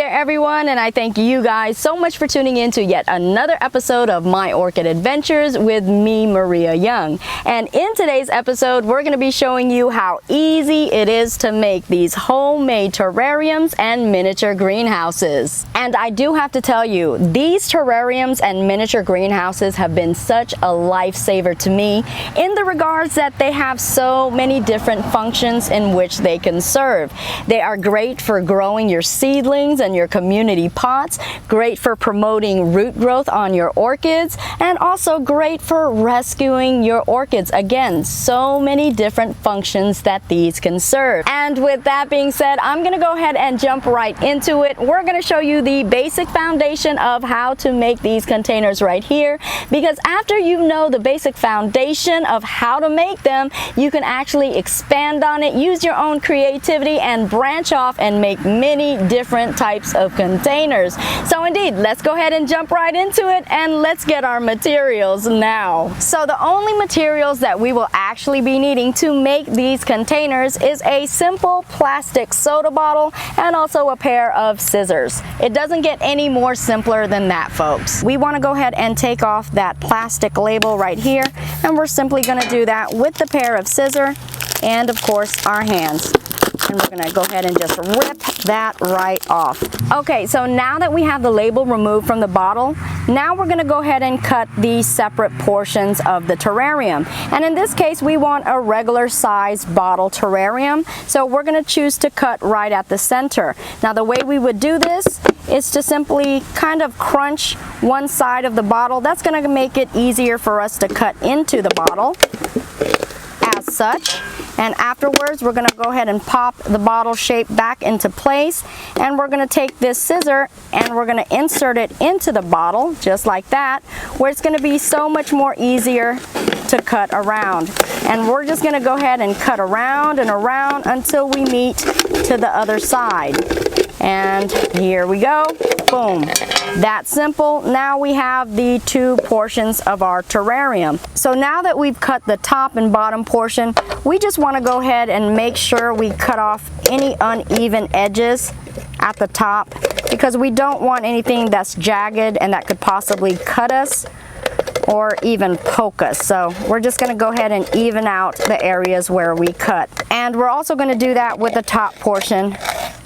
there everyone, and I thank you guys so much for tuning in to yet another episode of My Orchid Adventures with me, Maria Young. And in today's episode, we're going to be showing you how easy it is to make these homemade terrariums and miniature greenhouses. And I do have to tell you, these terrariums and miniature greenhouses have been such a lifesaver to me in the regards that they have so many different functions in which they can serve. They are great for growing your seedlings and your community pots, great for promoting root growth on your orchids, and also great for rescuing your orchids. Again, so many different functions that these can serve. And with that being said, I'm going to go ahead and jump right into it. We're going to show you the basic foundation of how to make these containers right here, because after you know the basic foundation of how to make them, you can actually expand on it, use your own creativity, and branch off and make many different types of containers. So indeed, let's go ahead and jump right into it, and let's get our materials now. So the only materials that we will actually be needing to make these containers is a simple plastic soda bottle and also a pair of scissors. It doesn't get any more simpler than that, folks. We want to go ahead and take off that plastic label right here, and we're simply going to do that with the pair of scissors and of course our hands. And we're going to go ahead and just rip that right off. Okay, so now that we have the label removed from the bottle, now we're going to go ahead and cut the separate portions of the terrarium. And in this case, we want a regular size bottle terrarium, so we're going to choose to cut right at the center. Now the way we would do this is to simply kind of crunch one side of the bottle. That's going to make it easier for us to cut into the bottle as such. And afterwards, we're going to go ahead and pop the bottle shape back into place, and we're going to take this scissor and we're going to insert it into the bottle just like that, where it's going to be so much more easier to cut around. And we're just going to go ahead and cut around and around until we meet to the other side. And here we go. Boom. That simple. Now we have the two portions of our terrarium. So now that we've cut the top and bottom portion, we just want to go ahead and make sure we cut off any uneven edges at the top, because we don't want anything that's jagged and that could possibly cut us or even poke us. So we're just going to go ahead and even out the areas where we cut. And we're also going to do that with the top portion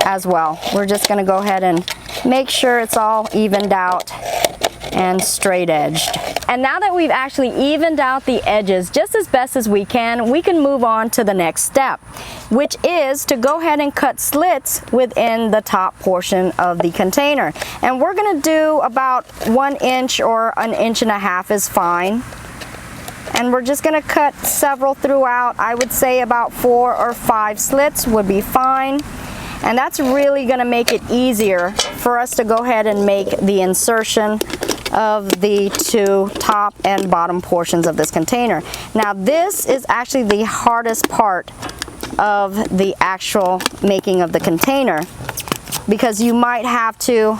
as well. We're just going to go ahead and make sure it's all evened out and straight edged. And now that we've actually evened out the edges just as best as we can move on to the next step, which is to go ahead and cut slits within the top portion of the container. And we're going to do about 1 inch or 1.5 inches is fine. And we're just going to cut several throughout. I would say about 4 or 5 slits would be fine. And that's really going to make it easier for us to go ahead and make the insertion of the two top and bottom portions of this container. Now this is actually the hardest part of the actual making of the container, because you might have to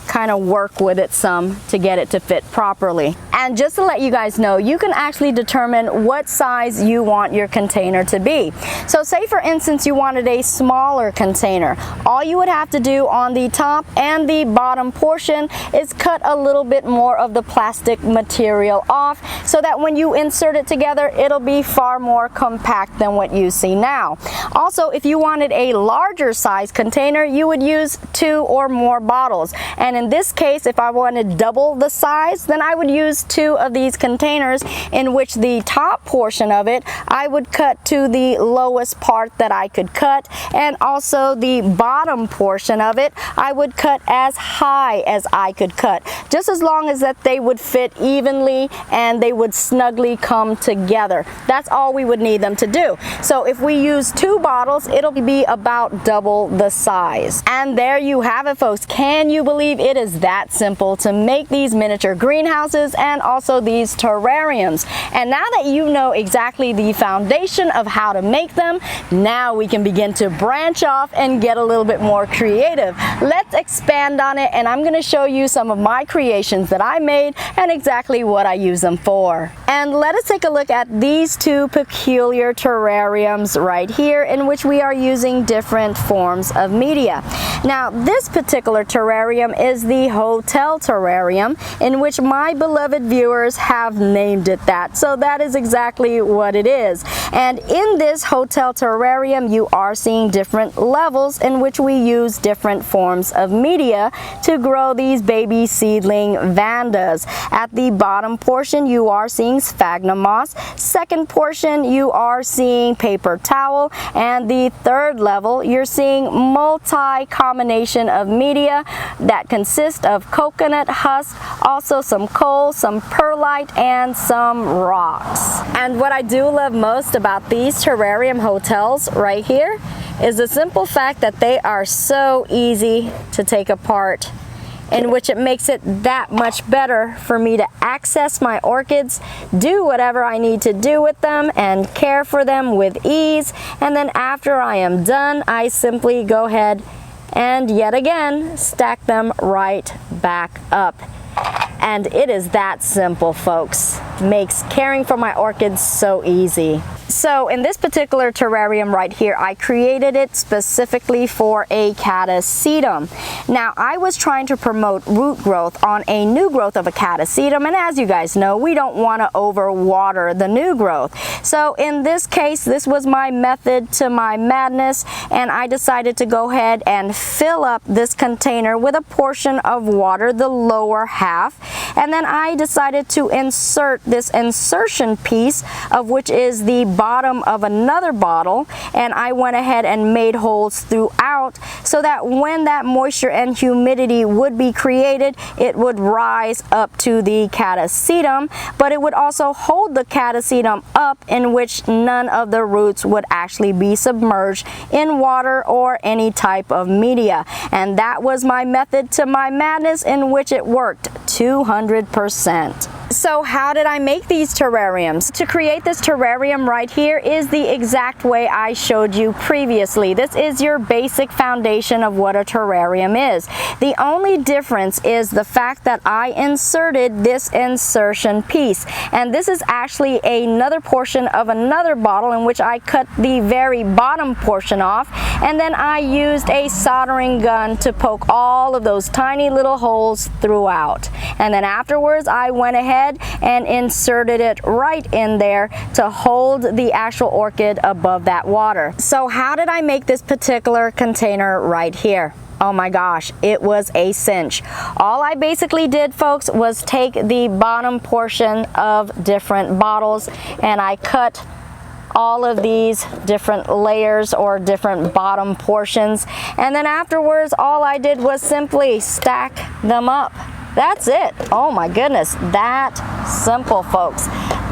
kind of work with it some to get it to fit properly. And just to let you guys know, you can actually determine what size you want your container to be. So say for instance you wanted a smaller container, all you would have to do on the top and the bottom portion is cut a little bit more of the plastic material off, so that when you insert it together, it'll be far more compact than what you see now. Also, if you wanted a larger size container, you would use 2 or more bottles. And in this case, if I wanted double the size, then I would use 2 of these containers, in which the top portion of it I would cut to the lowest part that I could cut, and also the bottom portion of it I would cut as high as I could cut, just as long as that they would fit evenly and they would snugly come together. That's all we would need them to do. So if we use 2 bottles, it'll be about double the size. And there you have it, folks. Can you believe it is that simple to make these miniature greenhouses and also these terrariums? And now that you know exactly the foundation foundation of how to make them. Now we can begin to branch off and get a little bit more creative. Let's expand on it, and I'm going to show you some of my creations that I made and exactly what I use them for. And let us take a look at these two peculiar terrariums right here, in which we are using different forms of media. Now, this particular terrarium is the hotel terrarium, in which my beloved viewers have named it that. So that is exactly what it is. And in this hotel terrarium, you are seeing different levels in which we use different forms of media to grow these baby seedling vandas. At the bottom portion, you are seeing sphagnum moss. Second portion, you are seeing paper towel. And the third level, you're seeing multi-combination of media that consists of coconut husk, also some coal, some perlite, and some rocks. And what I do love most about these terrarium hotels right here is the simple fact that they are so easy to take apart, in which it makes it that much better for me to access my orchids, do whatever I need to do with them, and care for them with ease. And then after I am done, I simply go ahead and yet again stack them right back up. And it is that simple, folks. Makes caring for my orchids so easy. So in this particular terrarium right here, I created it specifically for a catasetum. Now, I was trying to promote root growth on a new growth of a catasetum, and as you guys know, we don't want to overwater the new growth. So in this case, this was my method to my madness, and I decided to go ahead and fill up this container with a portion of water, the lower half, and then I decided to insert this insertion piece, of which is the bottom of another bottle, and I went ahead and made holes throughout so that when that moisture and humidity would be created, it would rise up to the catasetum, but it would also hold the catasetum up, in which none of the roots would actually be submerged in water or any type of media. And that was my method to my madness, in which it worked 200%. So how did I make these terrariums? To create this terrarium right here is the exact way I showed you previously. This is your basic foundation of what a terrarium is. The only difference is the fact that I inserted this insertion piece. And this is actually another portion of another bottle, in which I cut the very bottom portion off, and then I used a soldering gun to poke all of those tiny little holes throughout. And then afterwards, I went ahead and inserted it right in there to hold the actual orchid above that water. So how did I make this particular container right here? Oh my gosh, it was a cinch. All I basically did, folks, was take the bottom portion of different bottles, and I cut all of these different layers or different bottom portions, and then afterwards all I did was simply stack them up. That's it. Oh my goodness, that simple, folks.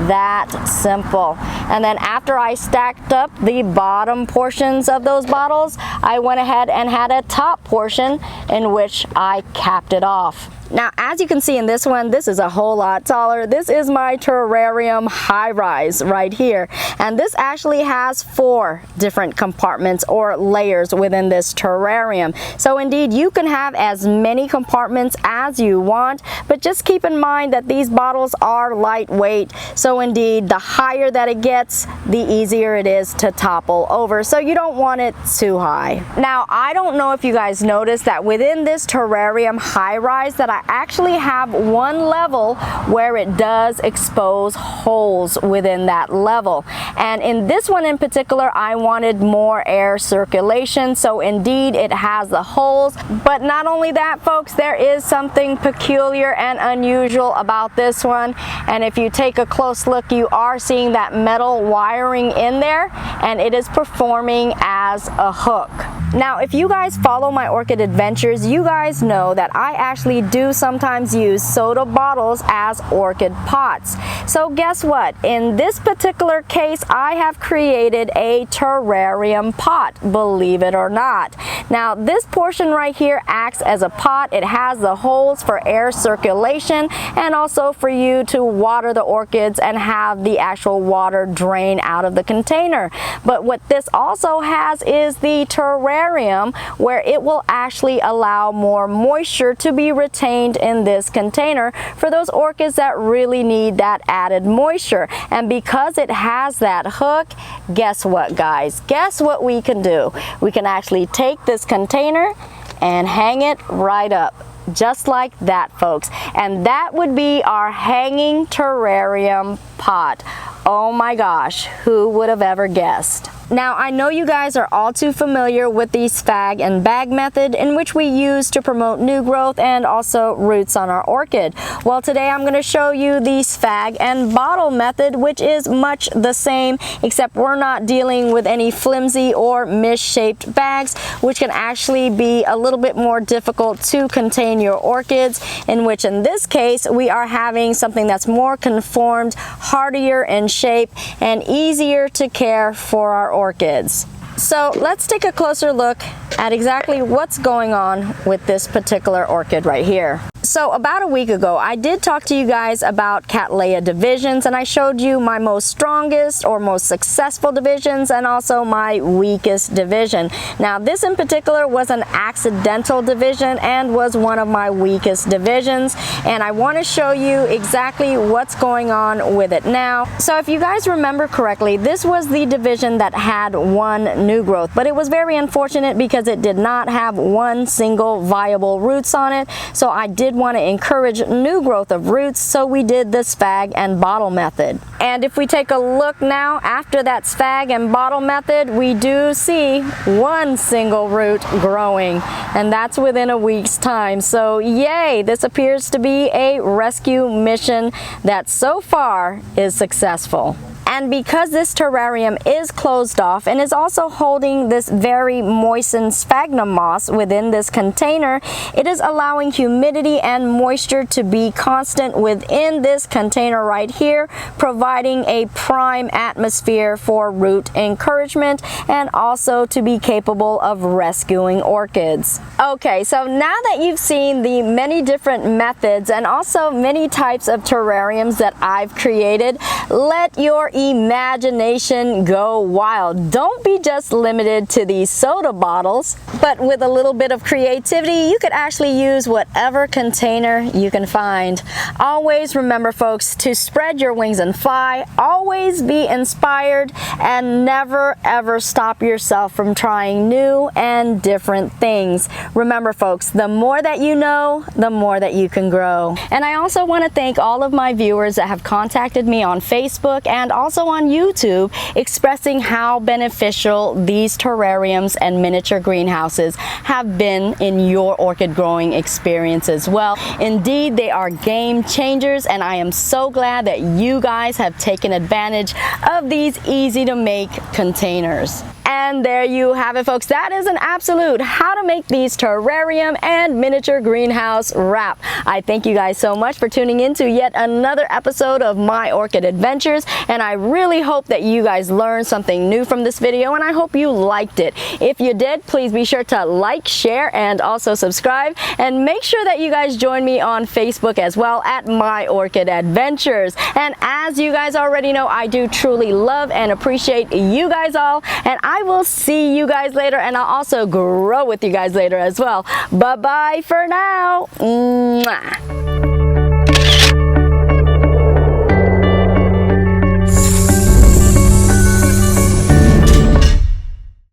That simple. And then after I stacked up the bottom portions of those bottles, I went ahead and had a top portion in which I capped it off. Now, as you can see in this one, this is a whole lot taller. This is my terrarium high rise right here. And this actually has 4 different compartments or layers within this terrarium. So indeed, you can have as many compartments as you want, but just keep in mind that these bottles are lightweight. So indeed, the higher that it gets, the easier it is to topple over. So you don't want it too high. Now, I don't know if you guys noticed that within this terrarium high rise that I actually have one level where it does expose holes within that level. And in this one in particular, I wanted more air circulation. So indeed, it has the holes. But not only that, folks, there is something peculiar and unusual about this one. And if you take a close look, you are seeing that metal wiring in there, and it is performing as a hook. Now, if you guys follow my orchid adventures, you guys know that I actually do do sometimes use soda bottles as orchid pots. So guess what? In this particular case, I have created a terrarium pot, believe it or not. Now, this portion right here acts as a pot. It has the holes for air circulation and also for you to water the orchids and have the actual water drain out of the container. But what this also has is the terrarium, where it will actually allow more moisture to be retained in this container for those orchids that really need that added moisture. And because it has that hook, guess what, guys? Guess what we can do? We can actually take this container and hang it right up. Just like that, folks. And that would be our hanging terrarium pot. Oh my gosh, who would have ever guessed? Now, I know you guys are all too familiar with the spag and bag method, in which we use to promote new growth and also roots on our orchid. Well, today I'm going to show you the spag and bottle method, which is much the same, except we're not dealing with any flimsy or misshaped bags, which can actually be a little bit more difficult to contain your orchids, in which in this case we are having something that's more conformed, hardier in shape, and easier to care for our orchids. So let's take a closer look at exactly what's going on with this particular orchid right here. So about a week ago, I did talk to you guys about Cattleya divisions, and I showed you my most strongest or most successful divisions and also my weakest division. Now, this in particular was an accidental division and was one of my weakest divisions, and I want to show you exactly what's going on with it now. So if you guys remember correctly, this was the division that had one new growth, but it was very unfortunate because it did not have one single viable roots on it. So I did want to encourage new growth of roots, so we did the spag and bottle method. And if we take a look now after that spag and bottle method, we do see one single root growing, and that's within a week's time. So yay, this appears to be a rescue mission that so far is successful. And because this terrarium is closed off and is also holding this very moistened sphagnum moss within this container, it is allowing humidity and moisture to be constant within this container right here, providing a prime atmosphere for root encouragement and also to be capable of rescuing orchids. Okay, so now that you've seen the many different methods and also many types of terrariums that I've created, let your imagination go wild. Don't be just limited to these soda bottles, but with a little bit of creativity, you could actually use whatever container you can find. Always remember, folks, to spread your wings and fly. Always be inspired and never ever stop yourself from trying new and different things. Remember, folks, the more that you know, the more that you can grow. And I also want to thank all of my viewers that have contacted me on Facebook and also on YouTube, expressing how beneficial these terrariums and miniature greenhouses have been in your orchid growing experience as well. Indeed, they are game changers, and I am so glad that you guys have taken advantage of these easy to make containers. And there you have it, folks. That is an absolute how to make these terrarium and miniature greenhouse wrap. I thank you guys so much for tuning in to yet another episode of My Orchid Adventures, and I really hope that you guys learned something new from this video, and I hope you liked it. If you did, please be sure to like, share, and also subscribe, and make sure that you guys join me on Facebook as well at My Orchid Adventures. And as you guys already know, I do truly love and appreciate you guys all, and I will see you guys later, and I'll also grow with you guys later as well. Bye-bye for now. Mwah.